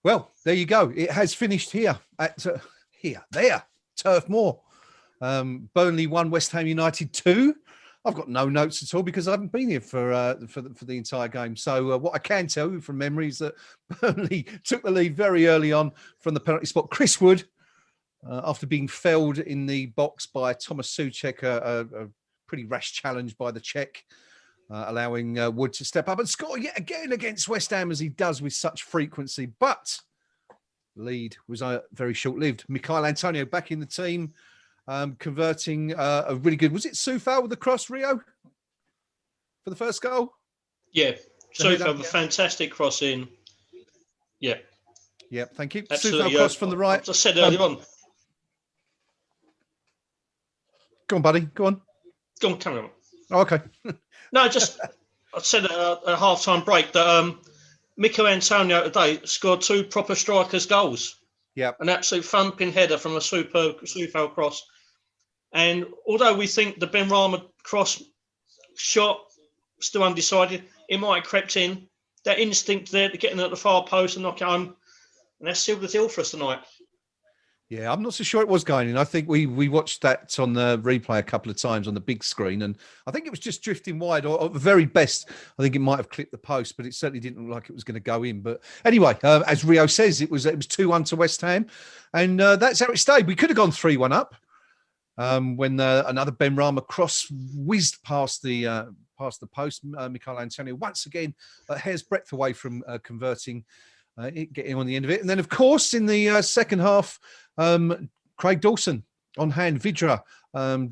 Well, there you go. It has finished here at Turf Moor. Burnley 1, West Ham United 2. I've got no notes at all because I haven't been here for the entire game. So what I can tell you from memory is that Burnley took the lead very early on from the penalty spot. Chris Wood, after being felled in the box by Thomas Souček, a pretty rash challenge by the Czech, allowing Wood to step up and score yet again against West Ham, as he does with such frequency. But the lead was very short-lived. Michail Antonio back in the team, converting a really good... Was it Soufal with the cross, Rio, for the first goal? Yeah, Soufal with a fantastic cross in. Yeah. Yeah, thank you. Absolutely. Soufal cross from the right. I said earlier on. Go on, buddy. Go on. Go on, carry on. Oh, okay. No, just I said at a half-time break that Michail Antonio today scored 2 proper strikers' goals. Yeah. An absolute thumping header from a Soufal cross. And although we think the Benrahma cross shot still undecided, it might have crept in. That instinct there to get in at the far post and knock it home. And that's sealed the deal for us tonight. Yeah, I'm not so sure it was going in. I think we watched that on the replay a couple of times on the big screen, and I think it was just drifting wide, or at the very best, I think it might have clipped the post, but it certainly didn't look like it was going to go in. But anyway, as Rio says, it was 2-1 to West Ham, and that's how it stayed. We could have gone 3-1 up when another Benrahma cross whizzed past the post. Michail Antonio once again a hair's breadth away from converting. Getting on the end of it. And then, of course, in the second half, Craig Dawson on hand. Vidra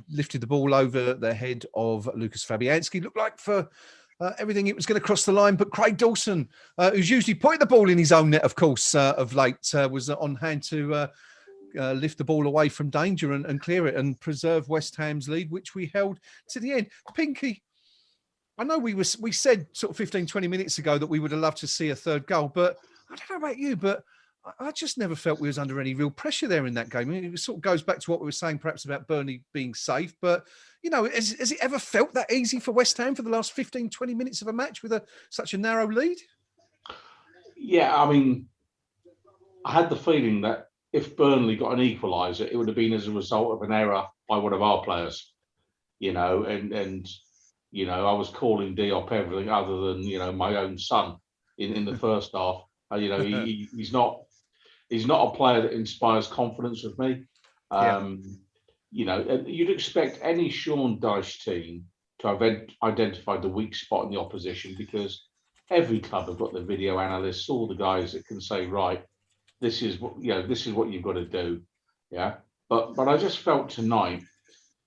lifted the ball over the head of Lucas Fabianski. Looked like for everything it was going to cross the line, but Craig Dawson, who's usually putting the ball in his own net, of course, of late, was on hand to lift the ball away from danger and clear it and preserve West Ham's lead, which we held to the end. Pinky, I know we said sort of 15, 20 minutes ago that we would have loved to see a third goal, but I don't know about you, but I just never felt we was under any real pressure there in that game. I mean, it sort of goes back to what we were saying perhaps about Burnley being safe, but, you know, has it ever felt that easy for West Ham for the last 15, 20 minutes of a match with such a narrow lead? Yeah, I mean, I had the feeling that if Burnley got an equaliser, it would have been as a result of an error by one of our players, you know, and you know, I was calling Diop everything other than, you know, my own son in the first half. You know, he's not a player that inspires confidence with me. You know, you'd expect any Sean Dyche team to have identified the weak spot in the opposition, because every club have got the video analysts, all the guys that can say, right, this is what you've got to do. Yeah. But I just felt tonight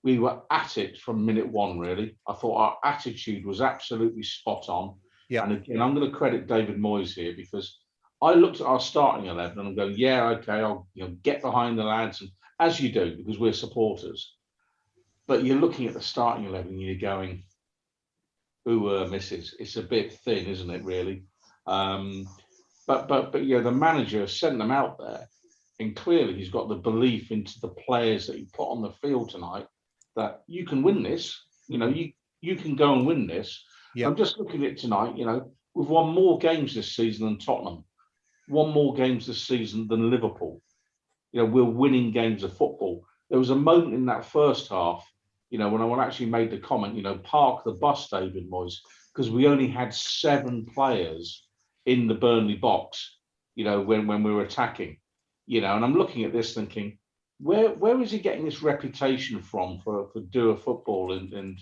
we were at it from minute one, really. I thought our attitude was absolutely spot on. Yeah. And again, I'm going to credit David Moyes here, because I looked at our starting 11 and I'm going, yeah, okay, I'll get behind the lads, and as you do, because we're supporters. But you're looking at the starting 11 and you're going, ooh, misses. It's a bit thin, isn't it, really? But you know, the manager sent them out there, and clearly he's got the belief into the players that he put on the field tonight that you can win this. You know, you can go and win this. Yep. I'm just looking at it tonight. You know, we've won more games this season than Tottenham. Won more games this season than Liverpool. You know, we're winning games of football. There was a moment in that first half, you know, when I actually made the comment, you know, park the bus, David Moyes, because we only had 7 players in the Burnley box, you know, when we were attacking, you know, and I'm looking at this thinking, where is he getting this reputation from for doer football and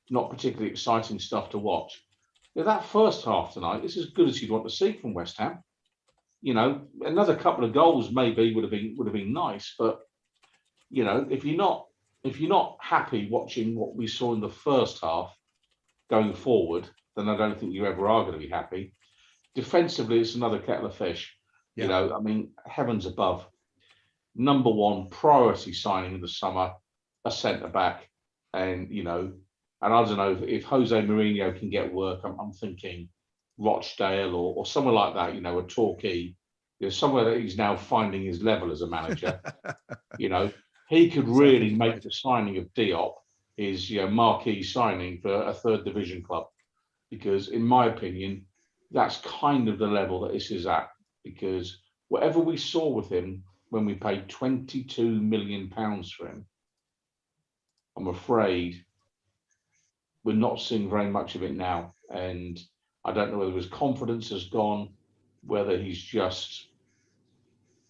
not particularly exciting stuff to watch? You know, that first half tonight is as good as you'd want to see from West Ham. You know, another couple of goals maybe would have been nice, but you know, if you're not happy watching what we saw in the first half going forward, then I don't think you ever are going to be happy. Defensively, it's another kettle of fish. Yeah. You know, I mean, heavens above. Number one priority signing in the summer, a centre back, and you know, and I don't know if Jose Mourinho can get work. I'm thinking Rochdale or somewhere like that, you know, a Torquay, you know, somewhere that he's now finding his level as a manager. You know, he could really make the signing of Diop his, you know, marquee signing for a third division club, because in my opinion, that's kind of the level that this is at, because whatever we saw with him when we paid £22 million for him, I'm afraid we're not seeing very much of it now. And I don't know whether his confidence has gone, whether he's just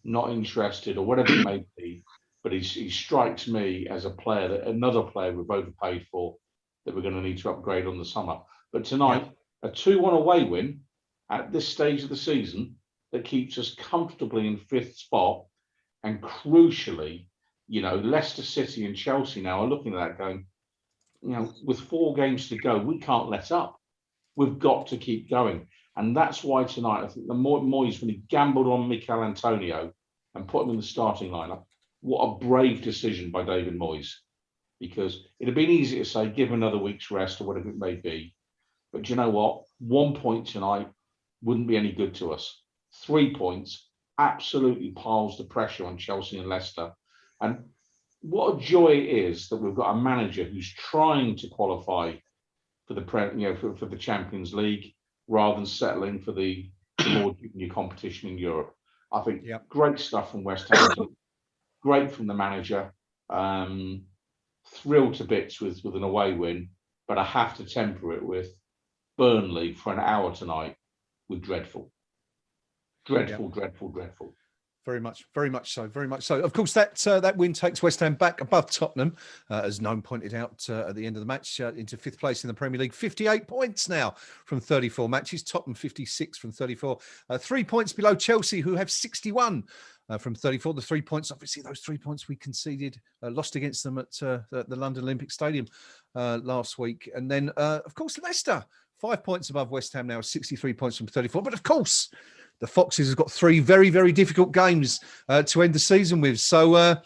not interested or whatever it may be. But he strikes me as a player, that another player we've overpaid for, that we're going to need to upgrade on the summer. But tonight, a 2-1 away win at this stage of the season that keeps us comfortably in 5th spot. And crucially, Leicester City and Chelsea now are looking at that going, with 4 games to go, we can't let up. We've got to keep going. And that's why tonight, I think the Moyes, when he gambled on Mikel Antonio and put him in the starting lineup, what a brave decision by David Moyes. Because it'd have been easy to say, give him another week's rest or whatever it may be. But you know what? 1 point tonight wouldn't be any good to us. 3 points absolutely piles the pressure on Chelsea and Leicester. And what a joy it is that we've got a manager who's trying to qualify for the for the Champions League rather than settling for the more junior competition in Europe. I think great stuff from West Ham, great from the manager. Thrilled to bits with an away win, but I have to temper it with Burnley for an hour tonight with dreadful. Dreadful. Very much so, very much so. Of course, that win takes West Ham back above Tottenham, as Gnome pointed out at the end of the match, into 5th place in the Premier League. 58 points now from 34 matches. Tottenham 56 from 34. 3 points below Chelsea, who have 61 from 34. The 3 points, obviously, those 3 points we conceded, lost against them at the London Olympic Stadium last week. And then, of course, Leicester, 5 points above West Ham now, 63 points from 34. But of course, the Foxes have got 3 very, very difficult games to end the season with. So,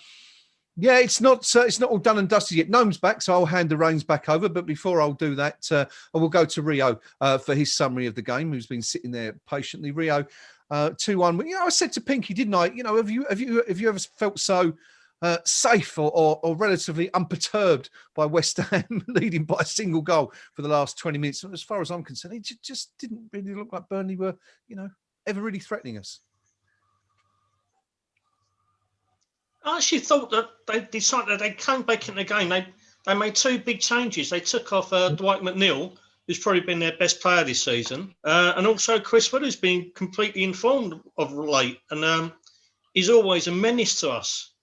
it's not all done and dusted yet. Gnome's back, so I'll hand the reins back over. But before I'll do that, I will go to Rio for his summary of the game, who's been sitting there patiently. Rio, 2-1. I said to Pinky, didn't I? Have you ever felt so safe or relatively unperturbed by West Ham leading by a single goal for the last 20 minutes? As far as I'm concerned, it just didn't really look like Burnley were, ever really threatening us. I actually thought that they decided they came back in the game. They made 2 big changes. They took off Dwight McNeil, who's probably been their best player this season, and also Chris Wood, who's been completely informed of late, and he's always a menace to us.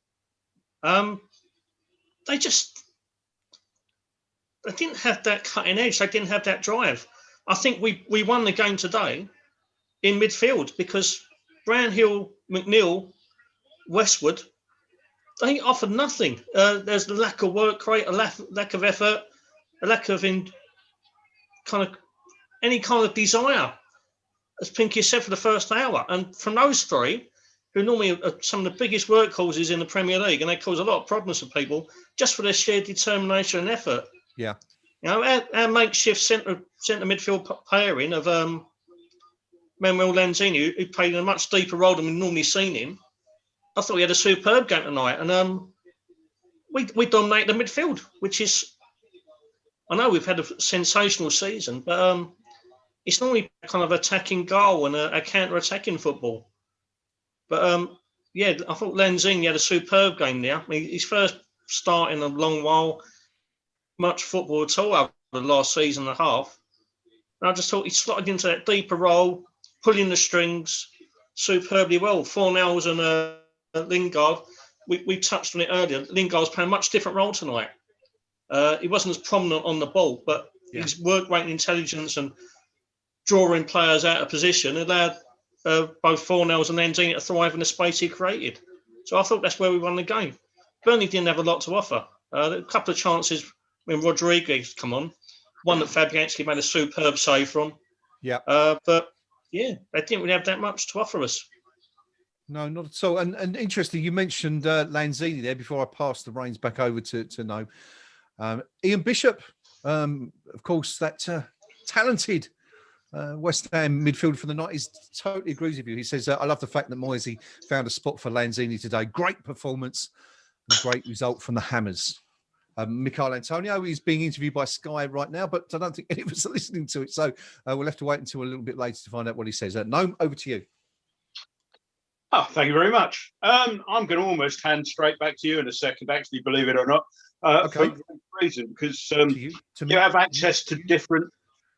They didn't have that cutting edge. They didn't have that drive. I think we won the game today in midfield because Brownhill, McNeil, Westwood, they offered nothing. There's the lack of work rate, a lack of effort, a lack of any kind of desire, as Pinky said, for the first hour. And from those 3, who normally are some of the biggest workhorses in the Premier League, and they cause a lot of problems for people just for their sheer determination and effort. Yeah. Our makeshift centre midfield pairing of Manuel Lanzini, who played in a much deeper role than we've normally seen him. I thought he had a superb game tonight, and we dominate the midfield, which is, I know we've had a sensational season, but it's normally kind of attacking goal and a counter-attacking football. But I thought Lanzini had a superb game there. I mean, his first start in a long while, much football at all over the last season and a half. And I just thought he slotted into that deeper role, pulling the strings superbly well. Fornells and Lingard, we touched on it earlier. Lingard's playing a much different role tonight. He wasn't as prominent on the ball, but his work rate and intelligence and drawing players out of position allowed both Fornells and Lanzini to thrive in the space he created. So I thought that's where we won the game. Burnley didn't have a lot to offer. A couple of chances when Rodriguez come on. One that Fabianski made a superb save from. Yeah. But they didn't really have that much to offer us. No, not at all. And interesting, you mentioned Lanzini there before I pass the reins back over to Gnome. Ian Bishop, of course, that talented West Ham midfielder for the night, is totally agrees with you. He says, I love the fact that Moisey found a spot for Lanzini today. Great performance and great result from the Hammers. Mikel Antonio is being interviewed by Sky right now, but I don't think any of us are listening to it. So we'll have to wait until a little bit later to find out what he says. Gnome, over to you. Oh, thank you very much. I'm going to almost hand straight back to you in a second, actually, believe it or not, Okay. for a reason, because To you, to me, you have access to different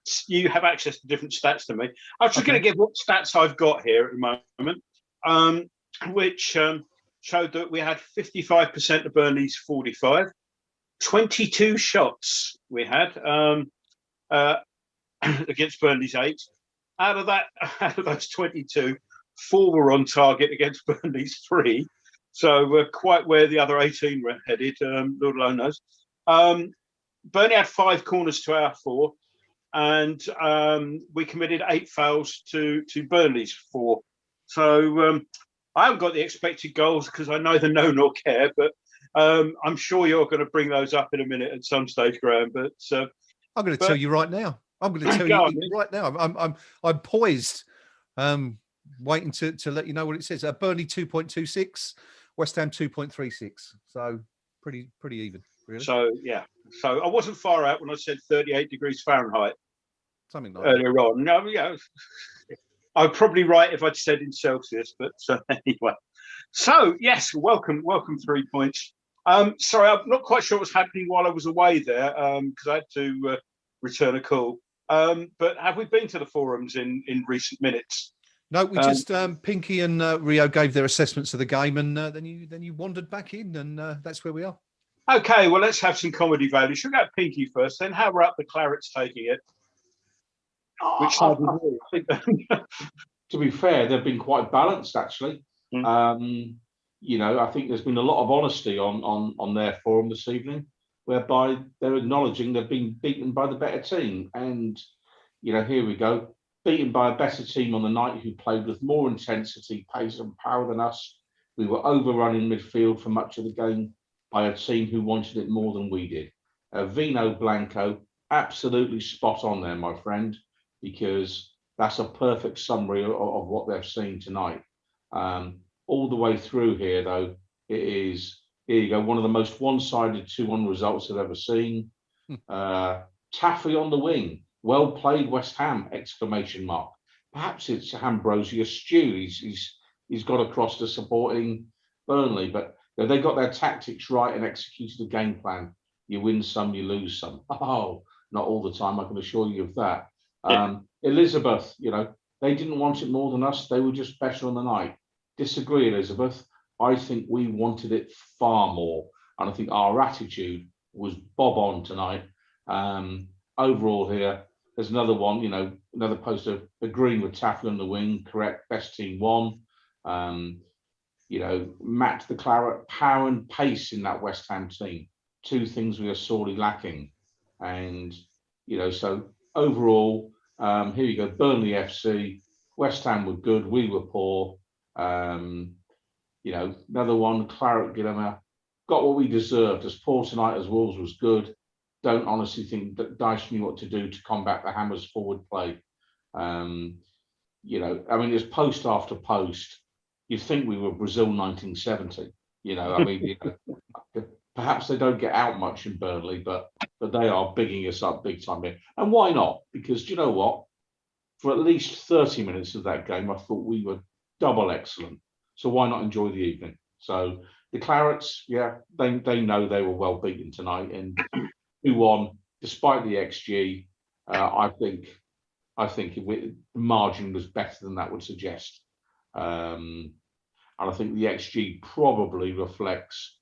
stats to me. I was just going to give what stats I've got here at the moment, which showed that we had 55% of Burnley's 45, 22 shots we had against Burnley's 8. Out of those 22, 4 were on target against Burnley's 3. So quite where the other 18 were headed, Lord alone knows. Burnley had 5 corners to our 4, and we committed 8 fouls to Burnley's 4. So I haven't got the expected goals because I neither know nor care, but I'm sure you're going to bring those up in a minute at some stage, Graham. But I'm going to tell you right now. I'm going to tell you right now. I'm poised, waiting to let you know what it says. Burnley 2.26, West Ham 2.36. So pretty even, really. So yeah. So I wasn't far out when I said 38 degrees Fahrenheit. Something like earlier that. on. No, yeah, I'm probably right if I'd said in Celsius, but anyway. So yes, welcome 3 points. Sorry, I'm not quite sure what's happening while I was away there because I had to return a call. But have we been to the forums in recent minutes? No, we just Pinky and Rio gave their assessments of the game, and then you wandered back in, and that's where we are. Okay, well let's have some comedy value. Should we go Pinky first, then how up the Clarets taking it? Which I think, to be fair, they've been quite balanced actually. You know, I think there's been a lot of honesty on their forum this evening, whereby they're acknowledging they've been beaten by the better team. And, you know, here we go, beaten by a better team on the night who played with more intensity, pace and power than us. We were overrun in midfield for much of the game by a team who wanted it more than we did. Vino Blanco, absolutely spot on there, my friend, because that's a perfect summary of what they've seen tonight. All the way through here, though, it is, here you go, one of the most one-sided 2-1 results I've ever seen. Taffy on the wing, well played West Ham, exclamation mark. Perhaps it's Ambrosius Stew. He's got across to supporting Burnley, but you know, they got their tactics right and executed the game plan. You win some, you lose some. Oh, not all the time, I can assure you of that. Elizabeth, you know, they didn't want it more than us. They were just better on the night. Disagree, Elizabeth. I think we wanted it far more. And I think our attitude was bob on tonight. Overall here, there's another one, you know, another poster agreeing with Taffy on the wing, correct, best team won. You know, Matt the Claret, power and pace in that West Ham team. 2 things we are sorely lacking. And, you know, so overall, here you go, Burnley FC, West Ham were good, we were poor. You know, another one, Claret Gillimer, got what we deserved. As poor tonight as Wolves was good. Don't honestly think that Dyche knew what to do to combat the Hammers' forward play. You know, I mean, it's post after post. You'd think we were Brazil 1970. You know, I mean, you know, perhaps they don't get out much in Burnley, but they are bigging us up big time here. And why not? Because do you know what? For at least 30 minutes of that game, I thought we were double excellent. So why not enjoy the evening? So the Clarets, yeah, they know they were well beaten tonight, and 2-1, despite the XG, I think the margin was better than that would suggest. And I think the XG probably reflects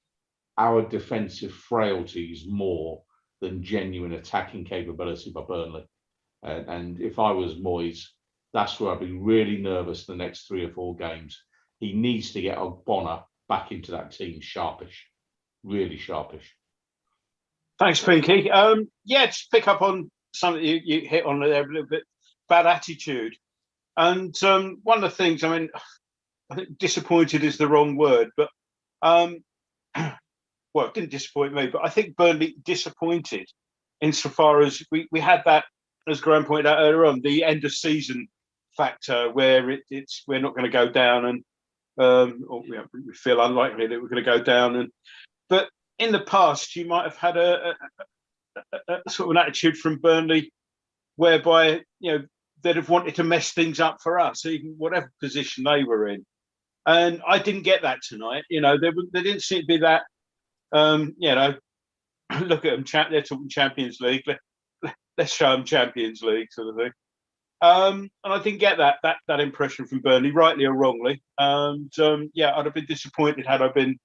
our defensive frailties more than genuine attacking capability by Burnley. And if I was Moyes, that's where I'd be really nervous the next 3 or 4 games. He needs to get Bonner back into that team sharpish, really sharpish. Thanks, Pinky. Yeah, just pick up on something you hit on there a little bit, bad attitude. And one of the things, I mean, I think disappointed is the wrong word, but well, it didn't disappoint me, but I think Burnley disappointed insofar as we had that, as Graham pointed out earlier on, the end of season factor where it's we're not going to go down, and or we feel unlikely that we're going to go down. But in the past, you might have had a sort of an attitude from Burnley whereby, you know, they'd have wanted to mess things up for us, even whatever position they were in. And I didn't get that tonight. You know, they didn't seem to be that. You know, look at them. They're talking Champions League. Let's show them Champions League sort of thing. And I didn't get that impression from Burnley, rightly or wrongly. And yeah, I'd have been disappointed had I been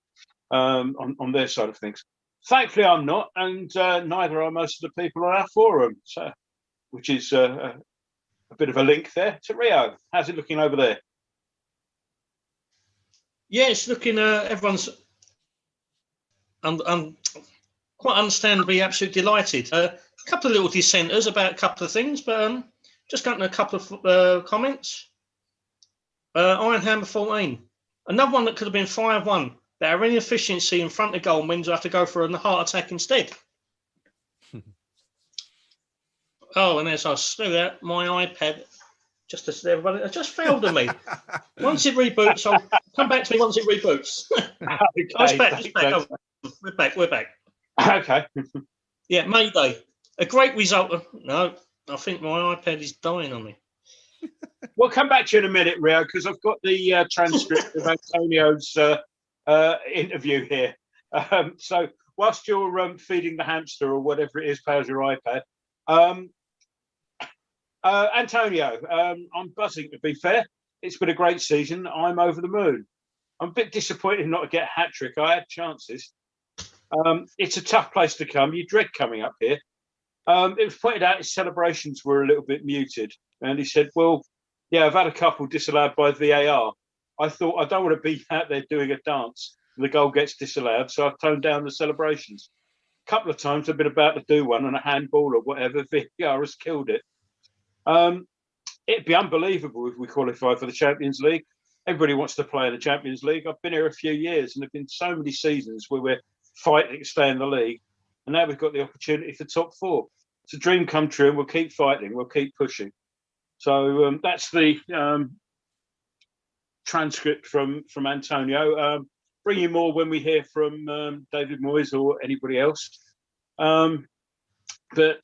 on their side of things. Thankfully, I'm not, and neither are most of the people on our forum. So, which is a bit of a link there to Rio. How's it looking over there? Yeah, it's looking. Everyone's quite understandably absolutely delighted. A couple of little dissenters about a couple of things, but just going to a couple of comments. Iron Hammer 14. Another one that could have been 5-1. But our inefficiency in front of goal means we have to go for a heart attack instead. Oh, and as I slew out my iPad, just to see everybody, it just failed on me. Once it reboots, I'll come back to me once it reboots. Okay, It's back. Oh, we're back. Okay. Yeah, Mayday. A great result. No, I think my iPad is dying on me. We'll come back to you in a minute, Rio, because I've got the transcript of Antonio's interview here. So whilst you're feeding the hamster or whatever it is, powers your iPad, Antonio, I'm buzzing, to be fair. It's been a great season. I'm over the moon. I'm a bit disappointed not to get a hat-trick. I had chances. It's a tough place to come. You dread coming up here. It was pointed out his celebrations were a little bit muted. And he said, well, yeah, I've had a couple disallowed by VAR. I thought, I don't want to be out there doing a dance and the goal gets disallowed, so I've toned down the celebrations. A couple of times I've been about to do one on a handball or whatever. VAR has killed it. It'd be unbelievable if we qualify for the Champions League. Everybody wants to play in the Champions League. I've been here a few years and there have been so many seasons where we're fighting to stay in the league. And now we've got the opportunity for top four. It's a dream come true and we'll keep fighting. We'll keep pushing. So that's the transcript from Antonio. Bring you more when we hear from David Moyes or anybody else. But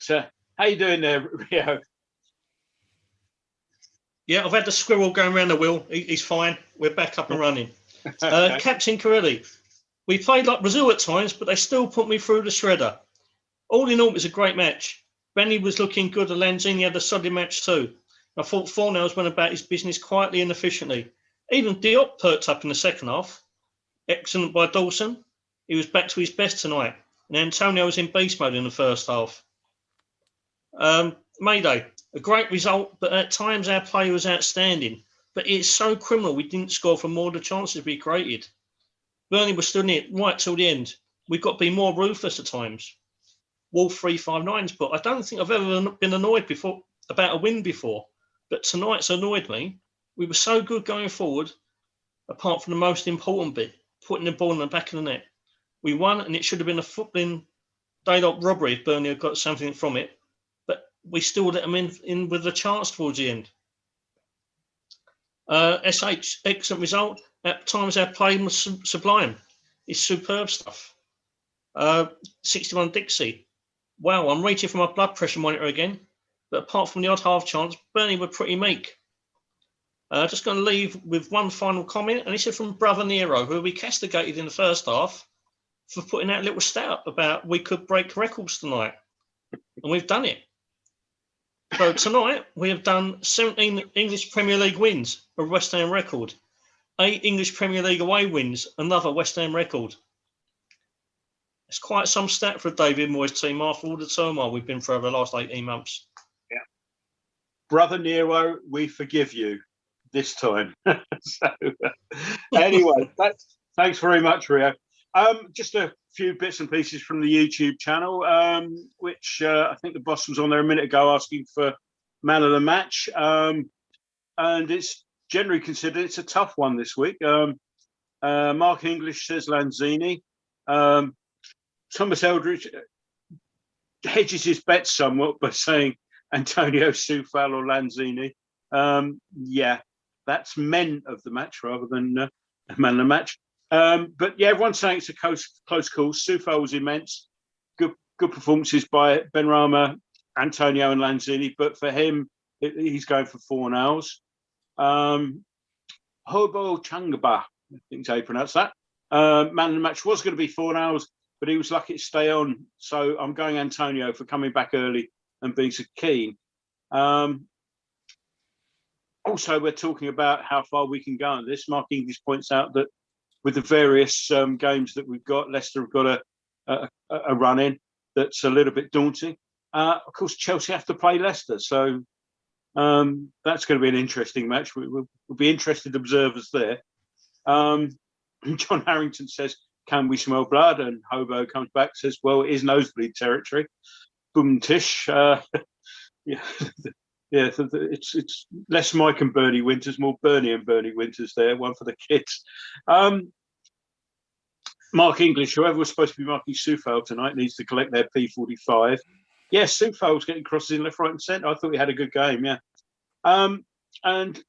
how you doing there, Rio? Yeah, I've had the squirrel going around the wheel. He's fine. We're back up and running. Okay. Captain Corelli. We played like Brazil at times, but they still put me through the shredder. All in all, it was a great match. Benny was looking good and Lanzini had a solid match too. I thought Fornells went about his business quietly and efficiently. Even Diop perked up in the second half. Excellent by Dawson. He was back to his best tonight. And Antonio was in beast mode in the first half. Mayday. A great result, but at times our play was outstanding. But it's so criminal we didn't score for more of the chances we created. Burnley was still in it right till the end. We've got to be more ruthless at times. Wolf 359's put, I don't think I've ever been annoyed before about a win before, but tonight's annoyed me. We were so good going forward, apart from the most important bit, putting the ball in the back of the net. We won, and it should have been a footballing daylight robbery if Burnley had got something from it, but we still let them in with a chance towards the end. SH, excellent result. At times our play was sublime. It's superb stuff. 61 Dixie. Wow, I'm reaching for my blood pressure monitor again. But apart from the odd half chance, Burnley were pretty meek. Just going to leave with one final comment, and this is from Brother Nero, who we castigated in the first half for putting out a little stat about we could break records tonight. And we've done it. So tonight, we have done 17 English Premier League wins, a West Ham record. 8 English Premier League away wins, another West Ham record. It's quite some stat for David Moyes' team after all the turmoil we've been through over the last 18 months. Yeah. Brother Nero, we forgive you this time. So, anyway, thanks very much, Rio. Just a few bits and pieces from the YouTube channel, which I think the boss was on there a minute ago asking for man of the match. And it's generally considered it's a tough one this week. Mark English says Lanzini. Thomas Eldridge hedges his bets somewhat by saying Antonio Soufal or Lanzini. Yeah, that's men of the match rather than man of the match. But yeah, everyone's saying it's a close call. Soufal was immense. Good performances by Benrahma, Antonio and Lanzini. But for him, he's going for 4 nails. Hobo Changaba, I think how you pronounce that. Man of the match was going to be Fornals, but he was lucky to stay on. So I'm going Antonio for coming back early and being so keen. Also, we're talking about how far we can go on this. Mark English points out that with the various games that we've got, Leicester have got a run in that's a little bit daunting. Of course, Chelsea have to play Leicester, so that's going to be an interesting match. We'll be interested observers there. John Harrington says, "Can we smell blood?" And Hobo comes back, says, "Well, it is nosebleed territory." Boom tish. Yeah. Yeah, it's less Mike and Bernie Winters, more Bernie and Bernie Winters there, one for the kids. Mark English, whoever was supposed to be marking Soufal tonight, needs to collect their P45. Yes, Soufal's getting crosses in left, right and centre. I thought he had a good game, yeah. And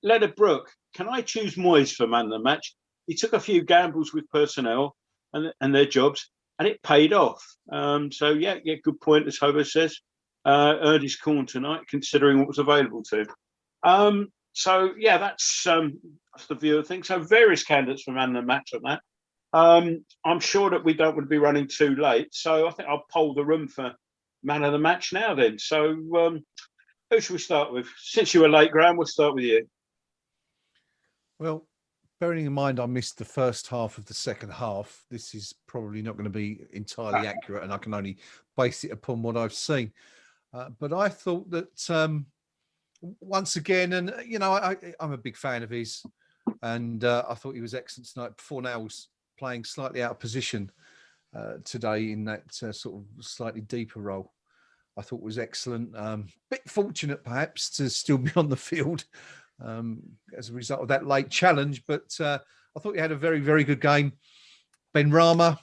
Leonard Brook, can I choose Moyes for man of the match? He took a few gambles with personnel and their jobs, and it paid off. So, yeah, good point, as Hobo says. Earned his corn tonight, considering what was available to him. So yeah, that's the view of things. So various candidates for man of the match on that. I'm sure that we don't want to be running too late, so I think I'll poll the room for man of the match now. Then, so who should we start with? Since you were late, Graham, we'll start with you. Well, bearing in mind I missed the first half of the second half, this is probably not going to be entirely accurate, and I can only base it upon what I've seen. But I thought that once again, and you know, I'm a big fan of his, and I thought he was excellent tonight. Fornals playing slightly out of position today in that sort of slightly deeper role, I thought was excellent. Bit fortunate perhaps to still be on the field as a result of that late challenge, but I thought he had a very, very good game. Benrahma,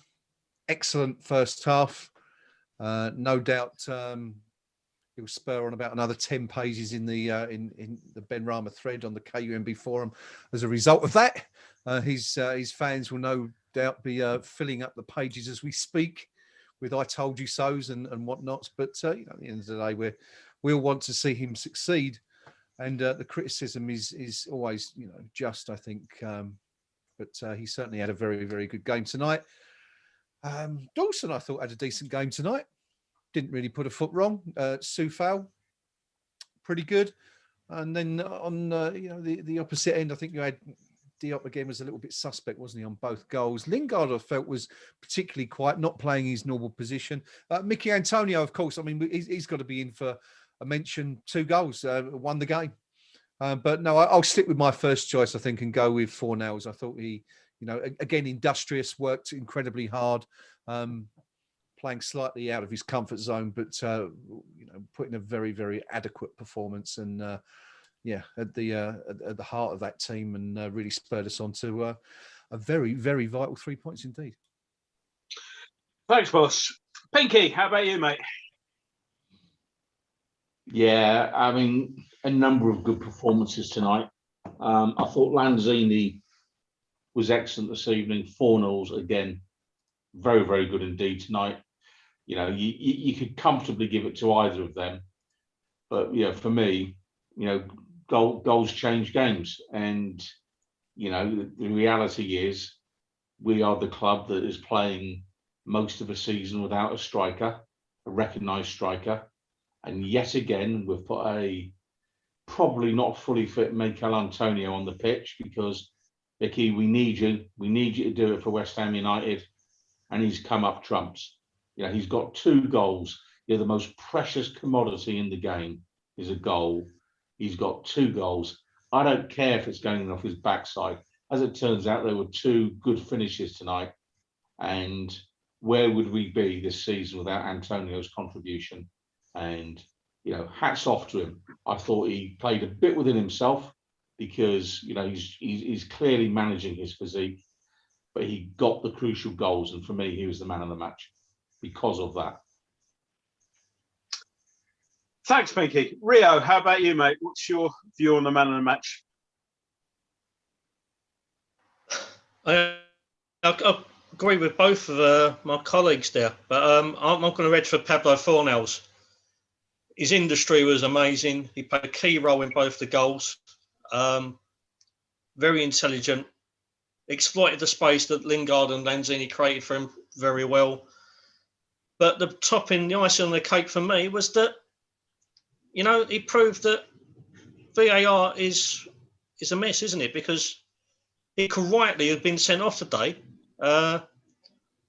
excellent first half. No doubt. He'll spur on about another 10 pages in the Benrahma thread on the KUMB Forum. As a result of that, his fans will no doubt be filling up the pages as we speak with "I told you so's" and whatnots. But you know, at the end of the day, we'll want to see him succeed, and the criticism is always, you know, just, I think. But he certainly had a very, very good game tonight. Dawson, I thought, had a decent game tonight. Didn't really put a foot wrong. Soufal, pretty good. And then on you know, the opposite end, I think you had Diop again, was a little bit suspect, wasn't he, on both goals. Lingard, I felt, was particularly quiet, not playing his normal position. Mickey Antonio, of course, I mean, he's got to be in for a mention. 2 goals, won the game. But no, I'll stick with my first choice, I think, and go with Fornals. I thought he, you know, again, industrious, worked incredibly hard. Playing slightly out of his comfort zone, but you know, putting a very, very adequate performance, and yeah, at the heart of that team, and really spurred us on to a very, very vital 3 points indeed. Thanks, boss. Pinky, how about you, mate? Yeah, I mean, a number of good performances tonight. I thought Lanzini was excellent this evening. Fornals, again, very, very good indeed tonight. You know, you could comfortably give it to either of them, but yeah, for me, you know, goals change games, and you know, the reality is we are the club that is playing most of a season without a striker, a recognised striker, and yet again we've put a probably not fully fit Mikel Antonio on the pitch, because Vicky, we need you to do it for West Ham United, and he's come up trumps. You know, he's got 2 goals. You know, the most precious commodity in the game is a goal. He's got 2 goals. I don't care if it's going off his backside. As it turns out, there were 2 good finishes tonight. And where would we be this season without Antonio's contribution? And, you know, hats off to him. I thought he played a bit within himself, because, you know, he's clearly managing his physique, but he got the crucial goals. And for me, he was the man of the match because of that. Thanks, Pinky. Rio, how about you, mate? What's your view on the man of the match? I agree with both of my colleagues there, but I'm not going to read for Pablo Fornals. His industry was amazing. He played a key role in both the goals. very intelligent, exploited the space that Lingard and Lanzini created for him very well. But the topping, the icing on the cake for me was that, you know, he proved that VAR is a mess, isn't it? Because he could rightly have been sent off today,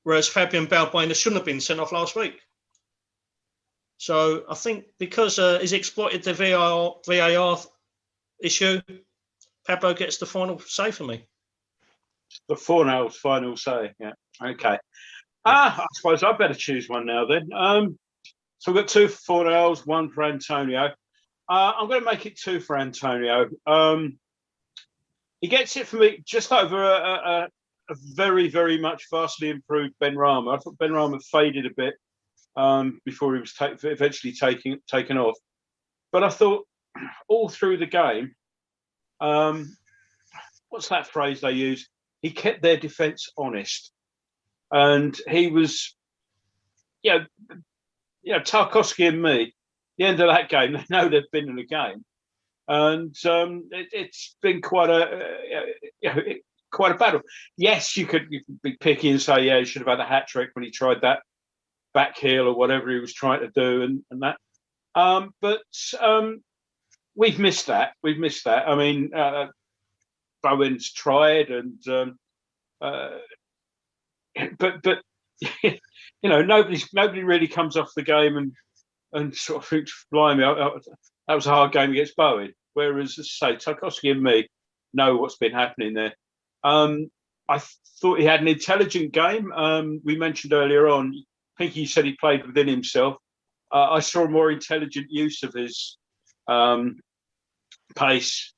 whereas Fabian Balbuena shouldn't have been sent off last week. So I think because he's exploited the VAR issue, Pablo gets the final say for me. The 4-0 final say. Yeah. Okay. I suppose I better choose one now then. So we've got 2 for 4-0s, 1 for Antonio. I'm going to make it 2 for Antonio. He gets it for me just over a very, very much vastly improved Benrahma. I thought Benrahma faded a bit before he was eventually taken off. But I thought all through the game, what's that phrase they use? He kept their defence honest. And he was, Tarkowski and me, the end of that game, they know they've been in a game. And it's been quite a battle. Yes, you could be picky and say, yeah, he should have had a hat trick when he tried that back heel or whatever he was trying to do and that. But we've missed that. I mean, Bowen's tried and but you know, nobody really comes off the game and sort of thinks, blimey, that was a hard game against Bowen. Whereas, as I say, Tarkowski and me know what's been happening there. I thought he had an intelligent game. We mentioned earlier on, Pinky said he played within himself. I saw a more intelligent use of his pace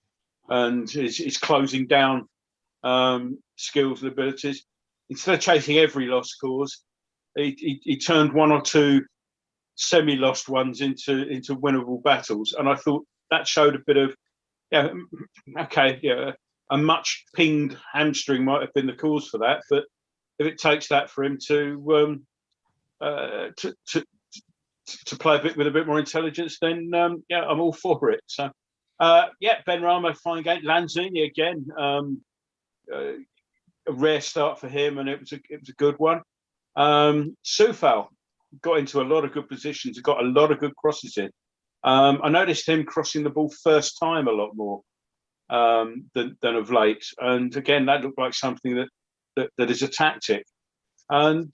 and his closing down skills and abilities. Instead of chasing every lost cause, he turned 1 or 2 semi-lost ones into winnable battles, and I thought that showed a bit of a much pinged hamstring might have been the cause for that, but if it takes that for him to play with a bit more intelligence, then I'm all for it. So Benrahma, fine game. Lanzini again, a rare start for him, and it was a good one. Soufal got into a lot of good positions, got a lot of good crosses in. I noticed him crossing the ball first time a lot more than of late, and again that looked like something that is a tactic. And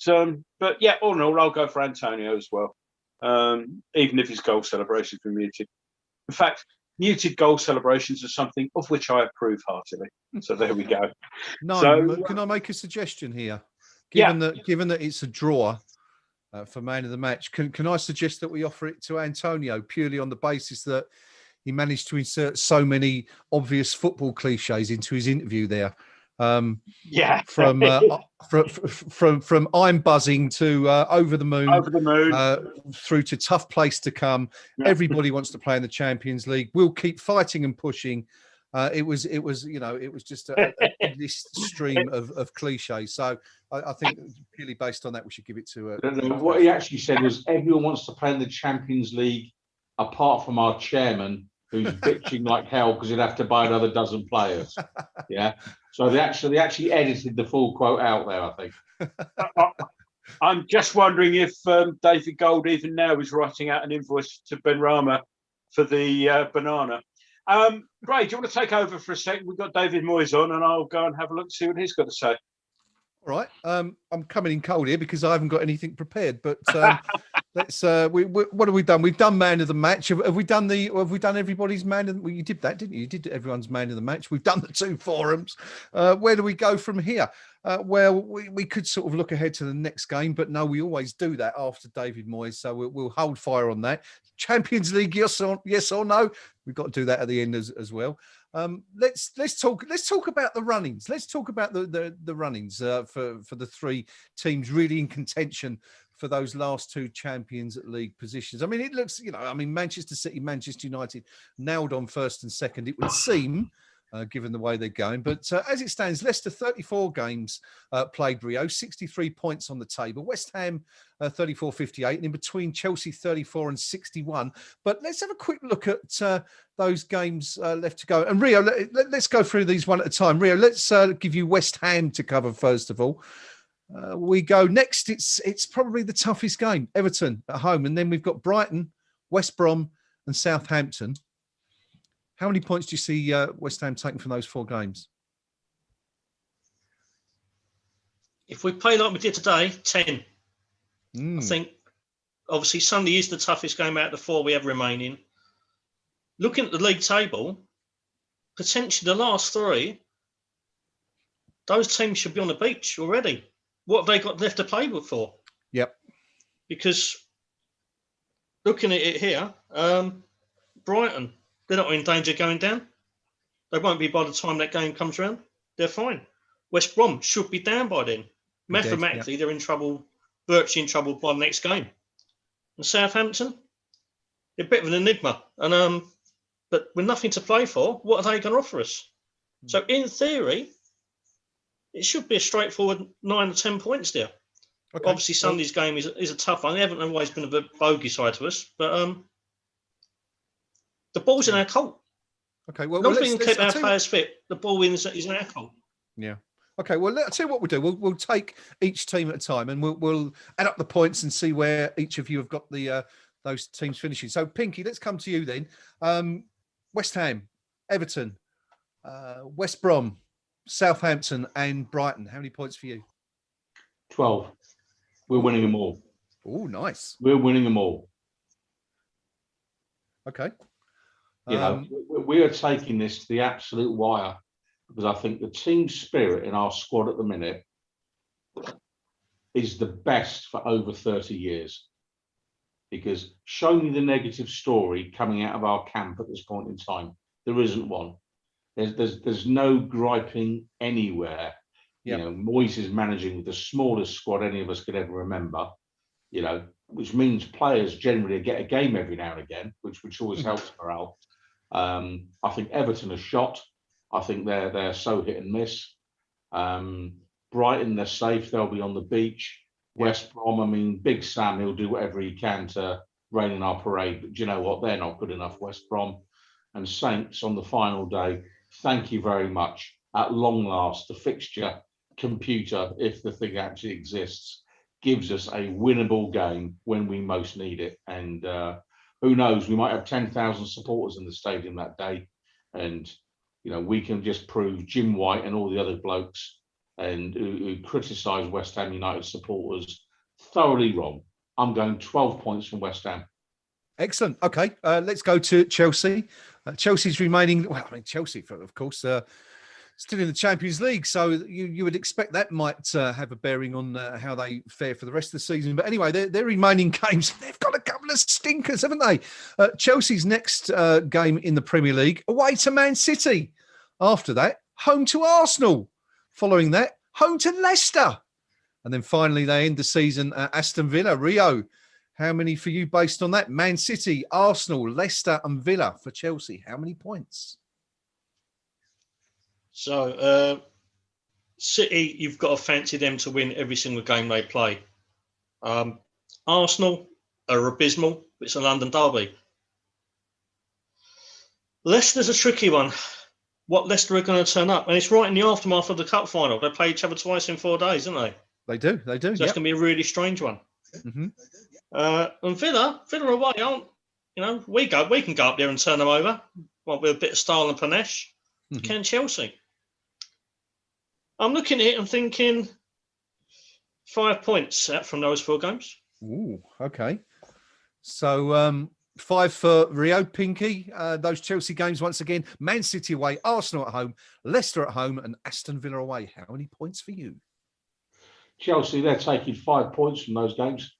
but yeah, all in all, I'll go for Antonio as well, even if his goal celebrations were muted. In fact, muted goal celebrations are something of which I approve heartily. So there we go. No, so, can I make a suggestion here? Given that it's a draw for man of the match, can I suggest that we offer it to Antonio purely on the basis that he managed to insert so many obvious football cliches into his interview there? From I'm buzzing to over the moon, through to tough place to come. Yeah. Everybody wants to play in the Champions League. We'll keep fighting and pushing. It was just a list stream of cliches. So I think purely based on that, we should give it to. What he actually said was everyone wants to play in the Champions League, apart from our chairman, who's bitching like hell because he'd have to buy another dozen players. Yeah. So they actually edited the full quote out there, I think. I'm just wondering if David Gold even now is writing out an invoice to Benrahma for the banana. Ray, do you want to take over for a second? We've got David Moyes on, and I'll go and have a look, see what he's got to say. All right. I'm coming in cold here because I haven't got anything prepared. But let's. What have we done? We've done man of the match. Have we done everybody's man? Well, you did that, didn't you? You did everyone's man of the match. We've done the 2 forums. Where do we go from here? Well, we could sort of look ahead to the next game, but no, we always do that after David Moyes. So we'll hold fire on that. Champions League, yes or no? We've got to do that at the end as well. Let's talk about the runnings. Let's talk about the runnings for the 3 teams really in contention for those last 2 Champions League positions. I mean, it looks, Manchester City, Manchester United nailed on first and second. It would seem given the way they're going. But as it stands, Leicester 34 games played, Rio, 63 points on the table. West Ham 34-58, and in between Chelsea 34 and 61. But let's have a quick look at those games left to go. And Rio, let's go through these one at a time. Rio, let's give you West Ham to cover first of all. We go next. It's probably the toughest game, Everton at home, and then we've got Brighton, West Brom, and Southampton. How many points do you see West Ham taking from those 4 games? If we play like we did today, 10. I think, obviously, Sunday is the toughest game out of the 4 we have remaining. Looking at the league table, potentially the last 3, those teams should be on the beach already. What have they got left to play with for? Yep. Because looking at it here, Brighton, they're not in danger of going down. They won't be by the time that game comes around. They're fine. West Brom should be down by then. Mathematically, they're in trouble, virtually in trouble by the next game. And Southampton, they're a bit of an enigma. And but with nothing to play for, what are they going to offer us? So in theory, it should be a straightforward 9 or 10 points there. Okay. Obviously, Sunday's game is a tough one. They haven't always been a bit bogey side to us, but the ball's in our court. Okay, well, long as we can keep our players fit, the ball is in our court. Yeah. Okay, well, I'll tell you what we'll do. We'll take each team at a time, and we'll add up the points and see where each of you have got the those teams finishing. So, Pinky, let's come to you then. West Ham, Everton, West Brom, Southampton, and Brighton. How many points for you? 12. We're winning them all. Oh, nice. We're winning them all. Okay. You know, we are taking this to the absolute wire, because I think the team spirit in our squad at the minute is the best for over 30 years. Because show me the negative story coming out of our camp at this point in time. There isn't one. There's no griping anywhere. Yep. You know, Moyes is managing with the smallest squad any of us could ever remember, you know, which means players generally get a game every now and again, which always helps morale. I think Everton are shot. I think they're so hit and miss. Brighton, they're safe. They'll be on the beach. West Brom, I mean, Big Sam, he'll do whatever he can to rain in our parade. But do you know what? They're not good enough, West Brom. And Saints on the final day, thank you very much. At long last, the fixture computer, if the thing actually exists, gives us a winnable game when we most need it. And who knows, we might have 10,000 supporters in the stadium that day. And, you know, we can just prove Jim White and all the other blokes and who criticise West Ham United supporters thoroughly wrong. I'm going 12 points from West Ham. Excellent. Okay, let's go to Chelsea. Chelsea's remaining. Well, I mean, Chelsea, of course, still in the Champions League, so you would expect that might have a bearing on how they fare for the rest of the season. But anyway, their remaining games, they've got a couple of stinkers, haven't they? Chelsea's next game in the Premier League, away to Man City. After that, home to Arsenal. Following that, home to Leicester. And then finally, they end the season at Aston Villa. Rio, how many for you based on that? Man City, Arsenal, Leicester and Villa for Chelsea. How many points? So, City, you've got to fancy them to win every single game they play. Arsenal are abysmal. It's a London derby. Leicester's a tricky one. What Leicester are going to turn up? And it's right in the aftermath of the cup final. They play each other twice in 4 days, don't they? They do. So that's going to be a really strange one. Mm-hmm. And Villa away, aren't, you know, we can go up there and turn them over. Well, with a bit of style and panache. Mm-hmm. Can Chelsea? I'm looking at it and thinking 5 points out from those 4 games. Ooh, okay. So 5 for Rio. Pinky. Those Chelsea games once again: Man City away, Arsenal at home, Leicester at home, and Aston Villa away. How many points for you? Chelsea, they're taking 5 points from those games.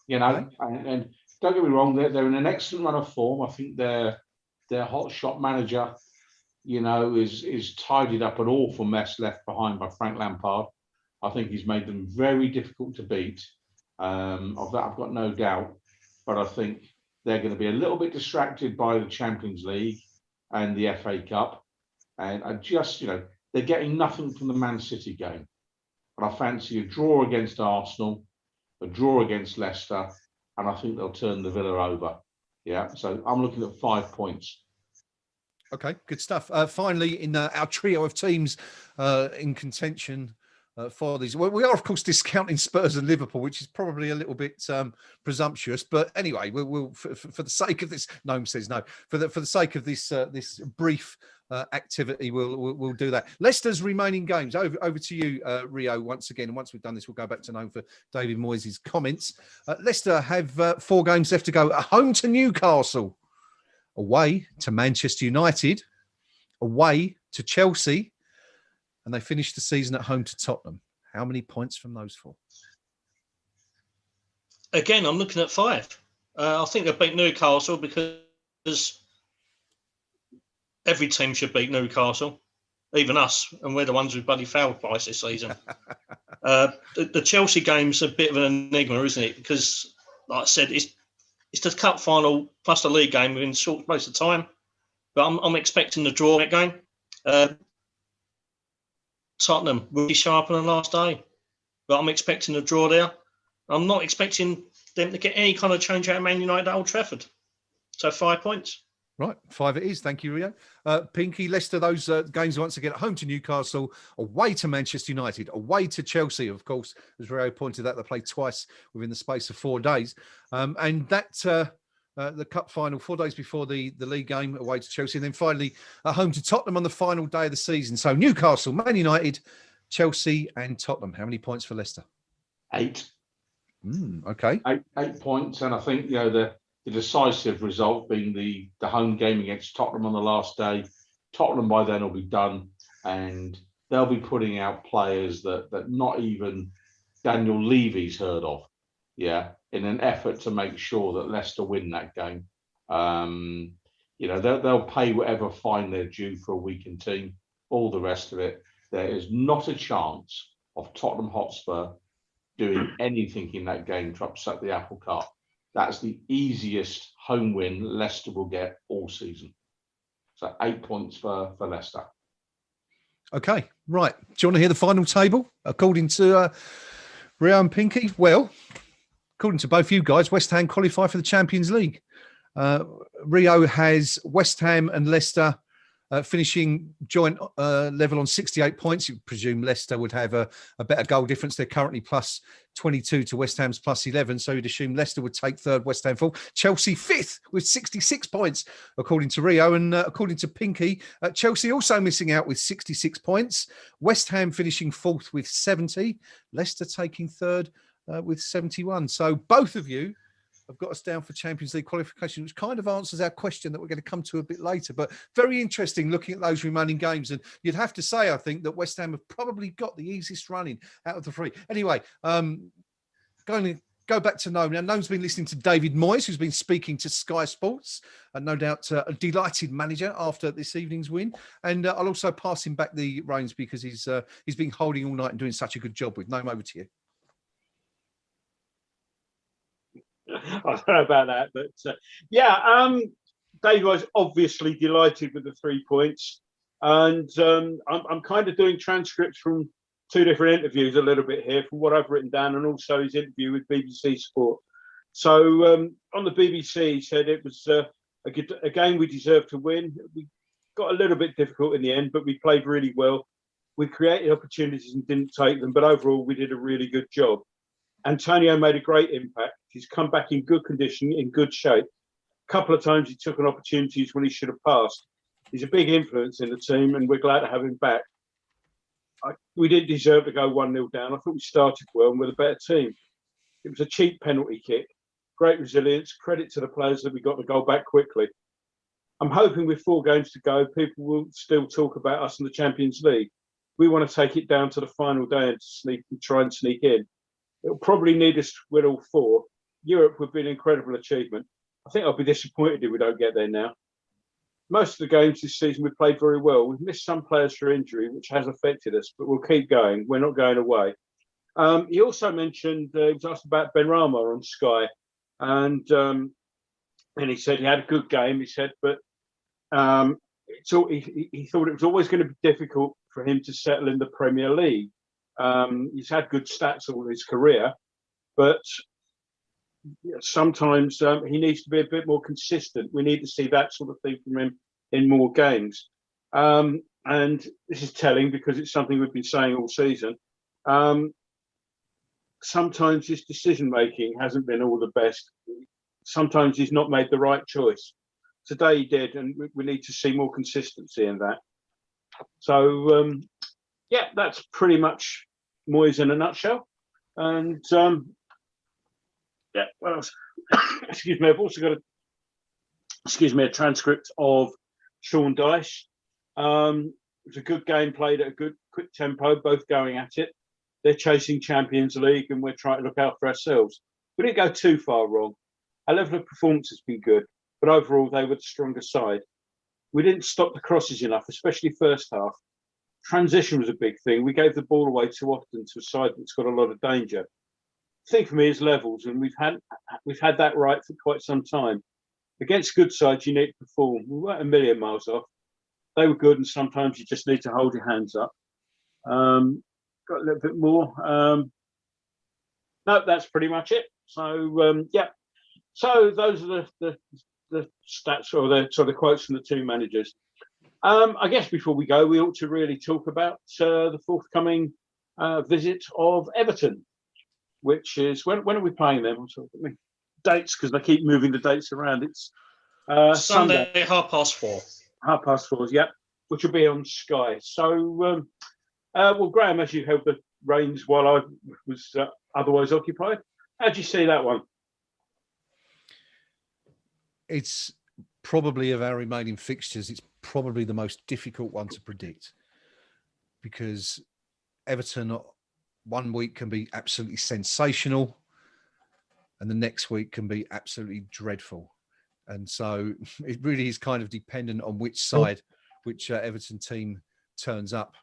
You know, okay. and don't get me wrong, they're in an excellent run of form. I think their hot shot manager, you know, is tidied up an awful mess left behind by Frank Lampard. I think he's made them very difficult to beat. Of that, I've got no doubt. But I think they're going to be a little bit distracted by the Champions League. and the FA Cup. And I just, they're getting nothing from the Man City game. But I fancy a draw against Arsenal, a draw against Leicester, and I think they'll turn the Villa over. Yeah, so I'm looking at 5 points. Okay, good stuff. Finally, in our trio of teams in contention for these, well, we are, of course, discounting Spurs and Liverpool, which is probably a little bit presumptuous. But anyway, we'll for the sake of this, Gnome says no. For the sake of this this brief activity, we'll do that. Leicester's remaining games. Over to you, Rio, once again. And once we've done this, we'll go back to Gnome for David Moyes' comments. Leicester have 4 games left to go. At home to Newcastle, away to Manchester United, away to Chelsea, and they finished the season at home to Tottenham. How many points from those 4? Again, I'm looking at 5. I think they beat Newcastle because every team should beat Newcastle, even us, and we're the ones who bloody failed twice this season. The Chelsea game's a bit of an enigma, isn't it? Because, like I said, it's the cup final plus the league game within short space of time. But I'm expecting the draw that game. Tottenham really sharp on the last day, but I'm expecting a draw there. I'm not expecting them to get any kind of change out of Man United at Old Trafford. So 5 points. Right, 5 it is. Thank you, Rio. Pinky, Leicester, those games once again at home to Newcastle, away to Manchester United, away to Chelsea, of course, as Rio pointed out, they played twice within the space of 4 days. And that the cup final 4 days before the league game, away to Chelsea, and then finally at home to Tottenham on the final day of the season. So Newcastle, Man United, Chelsea and Tottenham. How many points for Leicester? 8. Okay. 8 points. And I think, the decisive result being the home game against Tottenham on the last day. Tottenham by then will be done, and they'll be putting out players that not even Daniel Levy's heard of, in an effort to make sure that Leicester win that game. They'll pay whatever fine they're due for a weakened team, all the rest of it. There is not a chance of Tottenham Hotspur doing anything in that game to upset the apple cart. That's the easiest home win Leicester will get all season. So 8 points for Leicester. Okay, right. Do you want to hear the final table? According to Rio and Pinky, well, according to both you guys, West Ham qualify for the Champions League. Rio has West Ham and Leicester finishing joint level on 68 points. You presume Leicester would have a better goal difference. They're currently plus 22 to West Ham's plus 11. So you'd assume Leicester would take 3rd, West Ham 4th. Chelsea 5th with 66 points, according to Rio. And according to Pinky, Chelsea also missing out with 66 points. West Ham finishing 4th with 70. Leicester taking 3rd with 71. So both of you have got us down for Champions League qualification, which kind of answers our question that we're going to come to a bit later. But very interesting looking at those remaining games. And you'd have to say, I think, that West Ham have probably got the easiest running out of the 3. Anyway, going to go back to Gnome. Now, Gnome's been listening to David Moyes, who's been speaking to Sky Sports, and no doubt a delighted manager after this evening's win. And I'll also pass him back the reins because he's been holding all night and doing such a good job with. Gnome, over to you. I don't know about that, but Dave was obviously delighted with the 3 points, and I'm kind of doing transcripts from 2 different interviews a little bit here, from what I've written down, and also his interview with BBC Sport. So on the BBC, he said it was a game we deserved to win. We got a little bit difficult in the end, but we played really well. We created opportunities and didn't take them, but overall we did a really good job. Antonio made a great impact. He's come back in good condition, in good shape. A couple of times he took an opportunities when he should have passed. He's a big influence in the team, and we're glad to have him back. We didn't deserve to go 1-0 down. I thought we started well and we're a better team. It was a cheap penalty kick. Great resilience. Credit to the players that we got the goal back quickly. I'm hoping with 4 games to go, people will still talk about us in the Champions League. We want to take it down to the final day and try and sneak in. It'll probably need us to win all 4. Europe would be an incredible achievement. I think I'll be disappointed if we don't get there now. Most of the games this season we played very well. We've missed some players for injury, which has affected us, but we'll keep going. We're not going away. He also mentioned, he was asked about Benrahma on Sky, and he said he had a good game, he said, but he thought it was always going to be difficult for him to settle in the Premier League. He's had good stats all his career, but sometimes he needs to be a bit more consistent. We need to see that sort of thing from him in more games. And this is telling because it's something we've been saying all season. Sometimes his decision making hasn't been all the best. Sometimes he's not made the right choice. Today he did, and we need to see more consistency in that. So, yeah, that's pretty much Moyes in a nutshell. And yeah, what else? Excuse me. I've also got a transcript of Sean Dyche. It was a good game played at a good quick tempo, both going at it. They're chasing Champions League, and we're trying to look out for ourselves. We didn't go too far wrong. Our level of performance has been good, but overall they were the stronger side. We didn't stop the crosses enough, especially first half. Transition was a big thing. We gave the ball away too often to a side that's got a lot of danger. The thing for me is levels, and we've had that right for quite some time. Against good sides, you need to perform. We weren't a million miles off. They were good, and sometimes you just need to hold your hands up. Got a little bit more. No, that's pretty much it. So yeah. So those are the stats or the sort of quotes from the two managers. I guess before we go, we ought to really talk about the forthcoming visit of Everton, which is when are we playing them? Dates, because they keep moving the dates around. It's Sunday, 4:30. 4:30, yeah, which will be on Sky. So, well, Graham, as you held the reins while I was otherwise occupied, how do you see that one? It's probably, of our remaining fixtures, it's probably the most difficult one to predict, because Everton 1 week can be absolutely sensational and the next week can be absolutely dreadful. And so it really is kind of dependent on which side, which Everton team turns up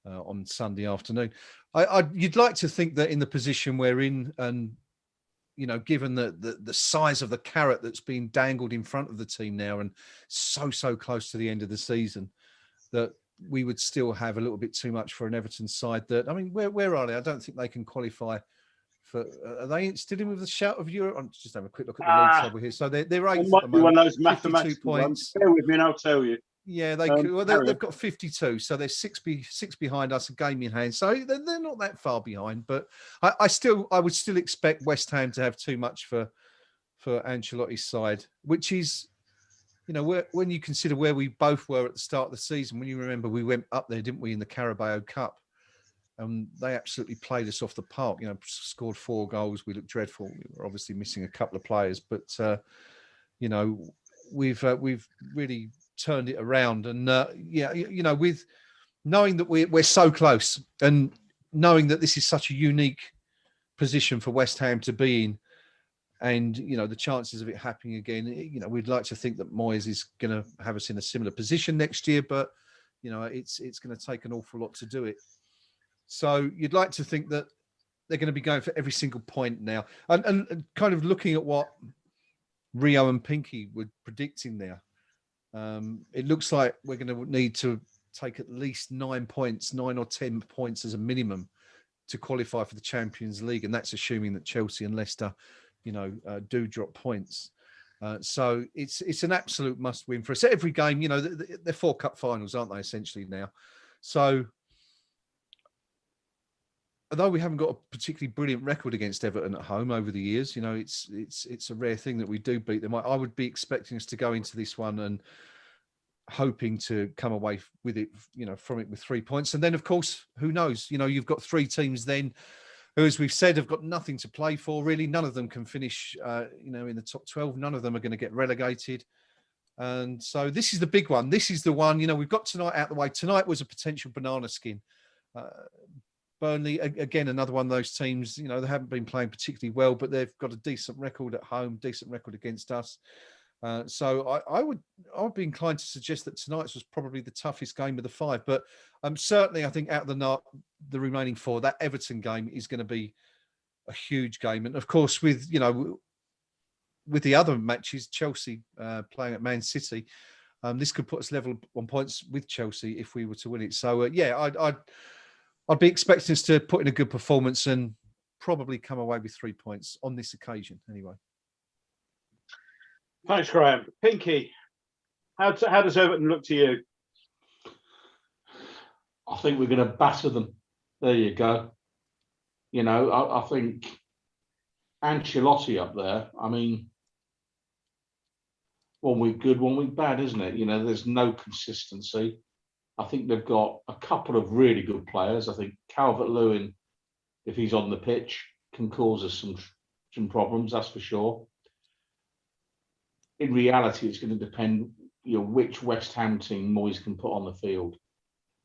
on Sunday afternoon. You'd like to think that in the position we're in, and given the size of the carrot that's been dangled in front of the team now, and so close to the end of the season, that we would still have a little bit too much for an Everton side. That, I mean, where are they? I don't think they can qualify for. Are they still in with the shout of Europe? I'm just having a quick look at the league table here. So they're eighth at the moment. One of those 52 mathematical points. ones. Bear with me, and I'll tell you. Yeah, they've got 52, so they're six behind us, a game in hand. So they're not that far behind. But I would still expect West Ham to have too much for Ancelotti's side, which is, when you consider where we both were at the start of the season. When you remember, we went up there, didn't we, in the Carabao Cup, and they absolutely played us off the park. Scored 4 goals. We looked dreadful. We were obviously missing a couple of players, but we've really turned it around. And with knowing that we're so close, and knowing that this is such a unique position for West Ham to be in, and the chances of it happening again, we'd like to think that Moyes is going to have us in a similar position next year, but it's going to take an awful lot to do it. So you'd like to think that they're going to be going for every single point now, and kind of looking at what Rio and Pinky were predicting there. It looks like we're going to need to take at least 9 or 10 points as a minimum to qualify for the Champions League, and that's assuming that Chelsea and Leicester, do drop points. So it's an absolute must-win for us. Every game, they're 4 cup finals, aren't they, essentially now? So although we haven't got a particularly brilliant record against Everton at home over the years, it's a rare thing that we do beat them. I would be expecting us to go into this one and hoping to come away with it, from it with 3 points. And then, of course, who knows? You've got 3 teams then who, as we've said, have got nothing to play for, really. None of them can finish, in the top 12. None of them are going to get relegated. And so this is the big one. This is the one, we've got tonight out the way. Tonight was a potential banana skin. Burnley, again, another one of those teams, they haven't been playing particularly well, but they've got a decent record at home, decent record against us. So I would be inclined to suggest that tonight's was probably the toughest game of the 5. But certainly, I think out of the remaining 4, that Everton game is going to be a huge game. And of course, with the other matches, Chelsea playing at Man City, This could put us level on points with Chelsea if we were to win it. So yeah, I'd be expecting us to put in a good performance and probably come away with 3 points on this occasion. Anyway. Thanks, Graham. Pinky, how does Everton look to you? I think we're going to batter them. There you go. You know, I think Ancelotti up there, I mean, 1 week good, 1 week bad, isn't it? You know, there's no consistency. I think they've got a couple of really good players. I think Calvert-Lewin, if he's on the pitch, can cause us some problems, that's for sure. In reality, it's going to depend, you know, which West Ham team Moyes can put on the field.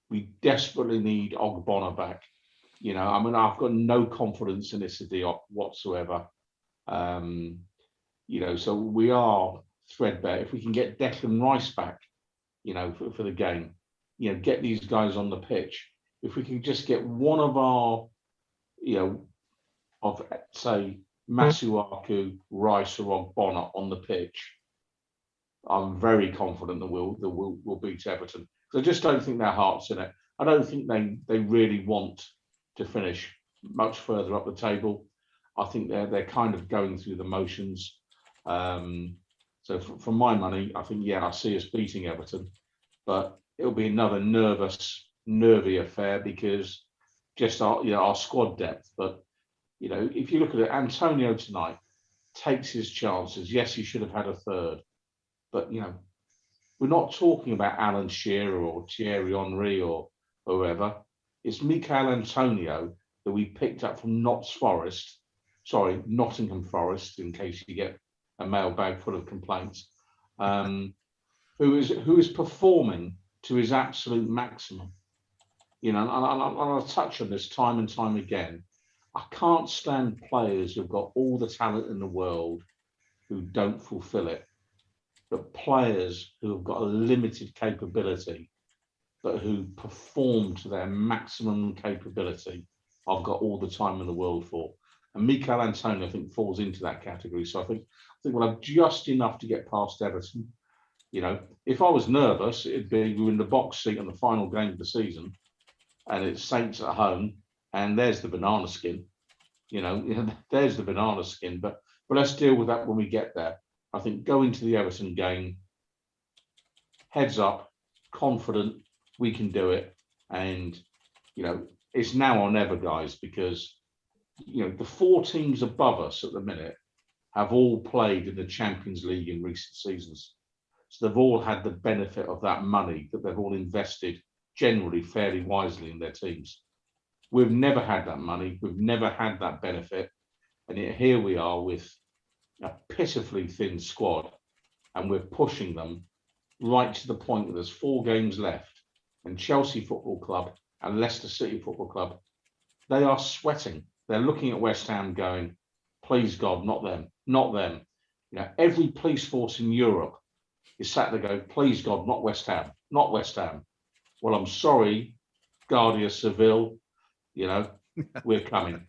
We desperately need Ogbonna back. You know, I mean, I've got no confidence in Issa Diop whatsoever. You know, so we are threadbare. If we can get Declan Rice back, you know, for the game, you know, get these guys on the pitch. If we can just get one of our, you know, of say Masuaku, Rice, or Ogbonna on the pitch, I'm very confident that we'll beat Everton. I just don't think their heart's in it. I don't think they really want to finish much further up the table. I think they're kind of going through the motions. So for my money, I think, yeah, I see us beating Everton, but it'll be another nervy affair because just our squad depth. But you know, if you look at it, Antonio tonight takes his chances. Yes, he should have had a third, but you know, we're not talking about Alan Shearer or Thierry Henry or whoever. It's Michael Antonio that we picked up from Nottingham Forest, in case you get a mailbag full of complaints, who is performing to his absolute maximum. You know, and I'll touch on this time and time again. I can't stand players who've got all the talent in the world who don't fulfill it. But players who have got a limited capability, but who perform to their maximum capability, I've got all the time in the world for. And Mikel Antonio, I think, falls into that category. So I think we'll have just enough to get past Everton. You know, if I was nervous, it'd be we're in the box seat on the final game of the season, and it's Saints at home, and there's the banana skin. You know, there's the banana skin. But let's deal with that when we get there. I think go into the Everton game, heads up, confident, we can do it. And, you know, it's now or never, guys, because, you know, the 4 teams above us at the minute have all played in the Champions League in recent seasons. So they've all had the benefit of that money that they've all invested generally fairly wisely in their teams. We've never had that money. We've never had that benefit. And yet here we are with a pitifully thin squad, and we're pushing them right to the point that there's 4 games left, and Chelsea Football Club and Leicester City Football Club, they are sweating. They're looking at West Ham going, please God, not them, not them. You know, every police force in Europe is sat there going, please God, not West Ham, not West Ham. Well, I'm sorry, Guardia Civil, you know, we're coming.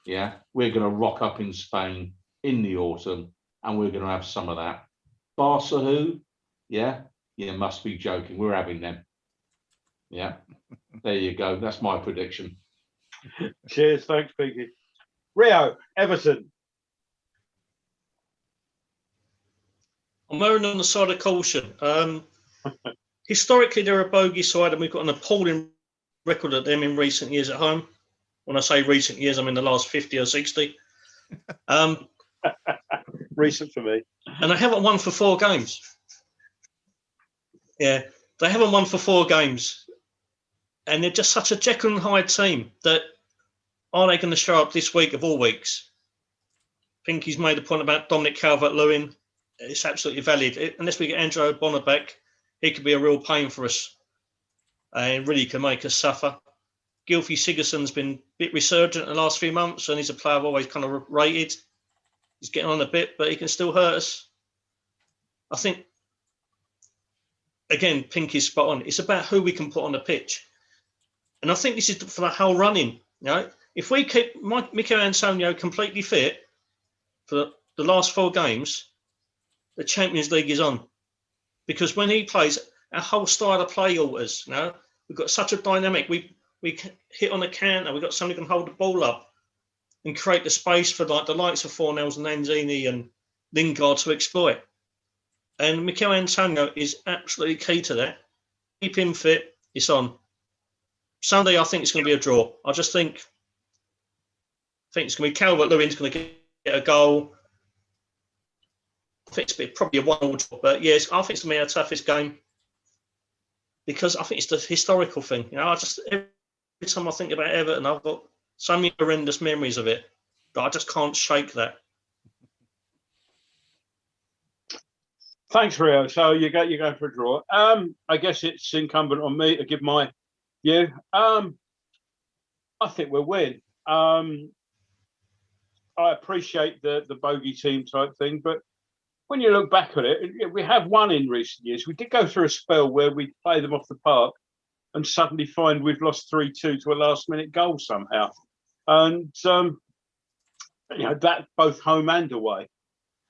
Yeah, we're going to rock up in Spain in the autumn, and we're going to have some of that. Barca who? Yeah, you must be joking. We're having them. Yeah, there you go. That's my prediction. Cheers, thanks, Pinky. Rio, Everton. I'm erring on the side of caution. Historically, they're a bogey side, and we've got an appalling record of them in recent years at home. When I say recent years, I mean the last 50 or 60. Recent for me. And they haven't won for 4 games. Yeah, they haven't won for 4 games. And they're just such a Jekyll and Hyde team that are they going to show up this week of all weeks? Pinky's made a point about Dominic Calvert-Lewin. It's absolutely valid. Unless we get Andrew Ogbonna back, he could be a real pain for us and really can make us suffer. Gylfi Sigurdsson's been a bit resurgent in the last few months, and he's a player I've always kind of rated. He's getting on a bit, but he can still hurt us. I think, again, Pinky's spot on. It's about who we can put on the pitch. And I think this is for the whole running. You know, if we keep Mikel Antonio completely fit for the last 4 games, the Champions League is on. because when he plays, our whole style of play alters. You know, we've got such a dynamic. We hit on a counter. We've got somebody who can hold the ball up and create the space for like the likes of Fornells and Lanzini and Lingard to exploit. And Mikel Antonio is absolutely key to that. Keep him fit. It's on. Sunday, I think it's going to be a draw. I think it's going to be Calvert-Lewin's going to get a goal. I think it's probably a 1-1 draw. But yes, I think it's going to be our toughest game because I think it's the historical thing. You know, every time I think about Everton, I've got so many horrendous memories of it that I just can't shake that. Thanks, Rio. So you're going for a draw. I guess it's incumbent on me to give my view. I think we'll win. I appreciate the bogey team type thing, but when you look back at it, we have won in recent years. We did go through a spell where we play them off the park and suddenly find we've lost 3-2 to a last-minute goal somehow. And, that both home and away.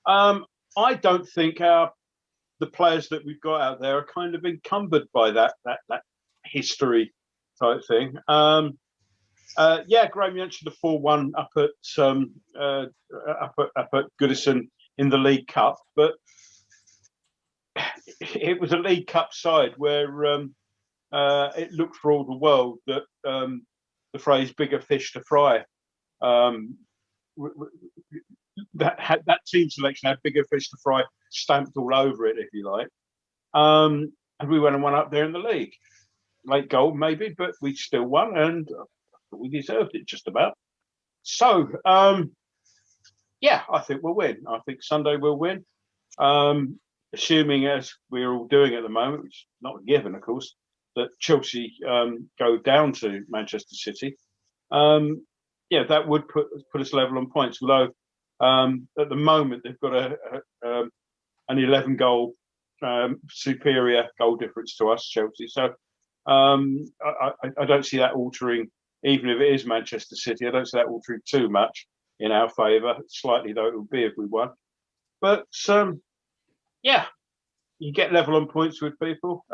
I don't think the players that we've got out there are kind of encumbered by that history type thing. Graham mentioned the 4-1 up at Goodison in the League Cup, but it was a League Cup side where it looked for all the world that the phrase "bigger fish to fry." That team selection had "bigger fish to fry" stamped all over it, if you like. And we went and won up there in the league. Late goal, maybe, but we still won, and we deserved it just about. So, I think we'll win. I think Sunday we'll win. Assuming, as we're all doing at the moment, which is not a given, of course, that Chelsea go down to Manchester City. That would put us level on points. Although at the moment they've got an 11-goal superior goal difference to us, Chelsea. So I don't see that altering, even if it is Manchester City. I don't see that altering too much in our favour. Slightly though it would be if we won. But you get level on points with people.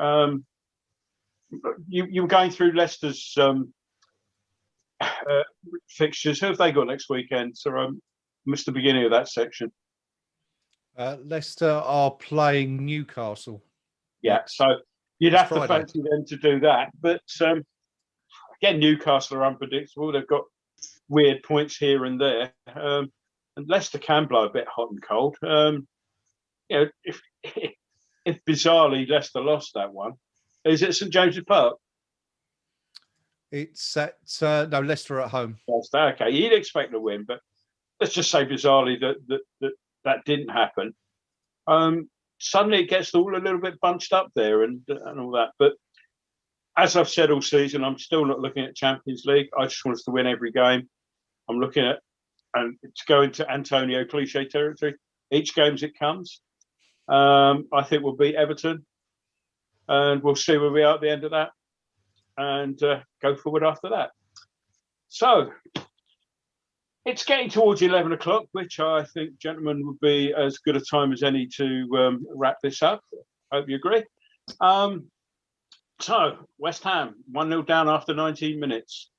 You were going through Leicester's fixtures. Who have they got next weekend? So I missed the beginning of that section. Leicester are playing Newcastle. Yeah, so you'd have to fancy them to do that. But again, Newcastle are unpredictable. They've got weird points here and there. And Leicester can blow a bit hot and cold. If bizarrely Leicester lost that one, is it St James's Park? It's at no, Leicester at home. Okay, you'd expect to win, but let's just say bizarrely that didn't happen. Suddenly it gets all a little bit bunched up there and all that. But as I've said all season, I'm still not looking at Champions League. I just want us to win every game. I'm looking at, and it's going to Antonio cliche territory. Each game as it comes. I think we'll beat Everton, and we'll see where we are at the end of that, and go forward after that. So it's getting towards 11 o'clock, which I think, gentlemen, would be as good a time as any to wrap this up. Hope you agree. So West Ham 1-0 down after 19 minutes.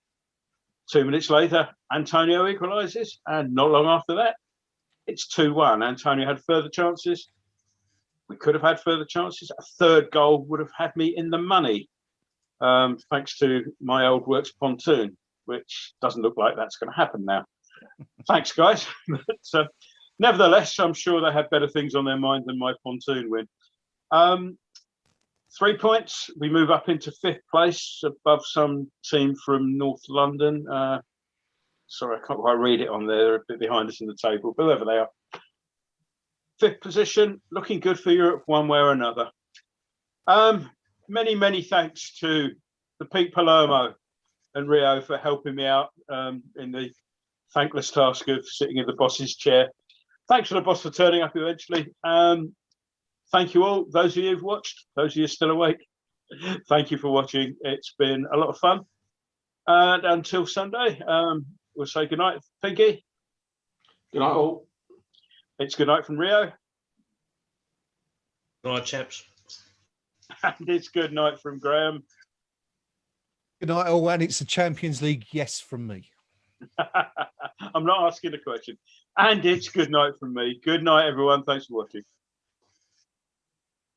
2 minutes later, Antonio equalises, and not long after that, it's 2-1. Antonio had further chances. We could have had further chances. A third goal would have had me in the money, thanks to my old works pontoon, which doesn't look like that's going to happen now. Thanks, guys. But, nevertheless, I'm sure they had better things on their mind than my pontoon win. 3 points. We move up into 5th place above some team from North London. Sorry, I can't quite read it on there. They're a bit behind us in the table, but whoever they are. 5th position, looking good for Europe one way or another. Many, many thanks to the Pete Palermo and Rio for helping me out in the thankless task of sitting in the boss's chair. Thanks for the boss for turning up eventually. Thank you all, those of you who've watched, those of you still awake. Thank you for watching. It's been a lot of fun. And until Sunday, we'll say goodnight, Pinky. Good night, all. It's good night from Rio. Good night, chaps. And it's good night from Graham. Good night, all, and it's a Champions League yes from me. I'm not asking a question. And it's good night from me. Good night, everyone. Thanks for watching.